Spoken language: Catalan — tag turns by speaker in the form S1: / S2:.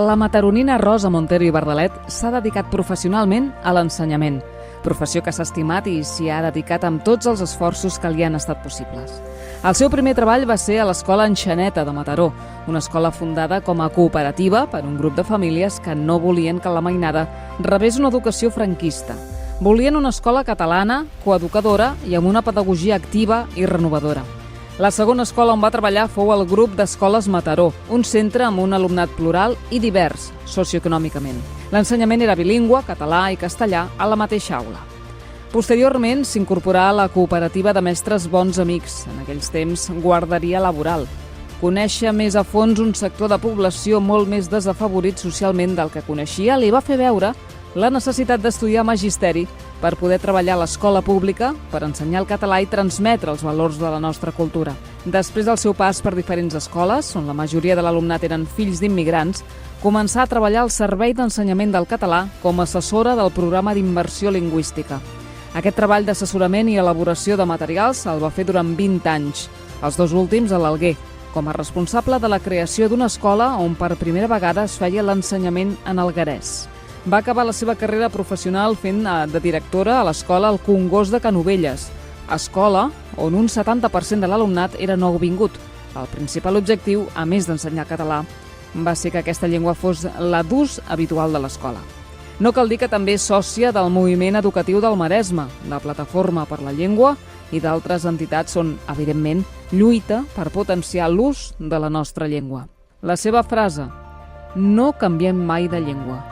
S1: La mataronina Rosa Montero i Bardalet s'ha dedicat professionalment a l'ensenyament, professió que s'ha estimat i s'hi ha dedicat amb tots els esforços que li han estat possibles. El seu primer treball va ser a l'Escola Enxaneta de Mataró, una escola fundada com a cooperativa per un grup de famílies que no volien que la mainada rebés una educació franquista. Volien una escola catalana, coeducadora i amb una pedagogia activa i renovadora. La segona escola on va treballar fou el grup d'Escoles Mataró, un centre amb un alumnat plural i divers socioeconòmicament. L'ensenyament era bilingüe, català i castellà, a la mateixa aula. Posteriorment s'incorporà a la cooperativa de mestres Bons Amics, en aquells temps guarderia laboral. Conèixer més a fons un sector de població molt més desafavorit socialment del que coneixia li va fer veure la necessitat d'estudiar magisteri per poder treballar a l'escola pública, per ensenyar el català i transmetre els valors de la nostra cultura. Després del seu pas per diferents escoles, on la majoria de l'alumnat eren fills d'immigrants, començà a treballar al Servei d'Ensenyament del Català com a assessora del programa d'immersió lingüística. Aquest treball d'assessorament i elaboració de materials el va fer durant 20 anys, els dos últims a l'Alguer, com a responsable de la creació d'una escola on per primera vegada es feia l'ensenyament en alguerès. Va acabar la seva carrera professional fent de directora a l'escola El Congost de Canovelles, escola on un 70% de l'alumnat era nouvingut. El principal objectiu, a més d'ensenyar català, va ser que aquesta llengua fos la d'ús habitual de l'escola. No cal dir que també és sòcia del Moviment Educatiu del Maresme, la Plataforma per la Llengua i d'altres entitats on, evidentment, lluita per potenciar l'ús de la nostra llengua. La seva frase: no canviem mai de llengua.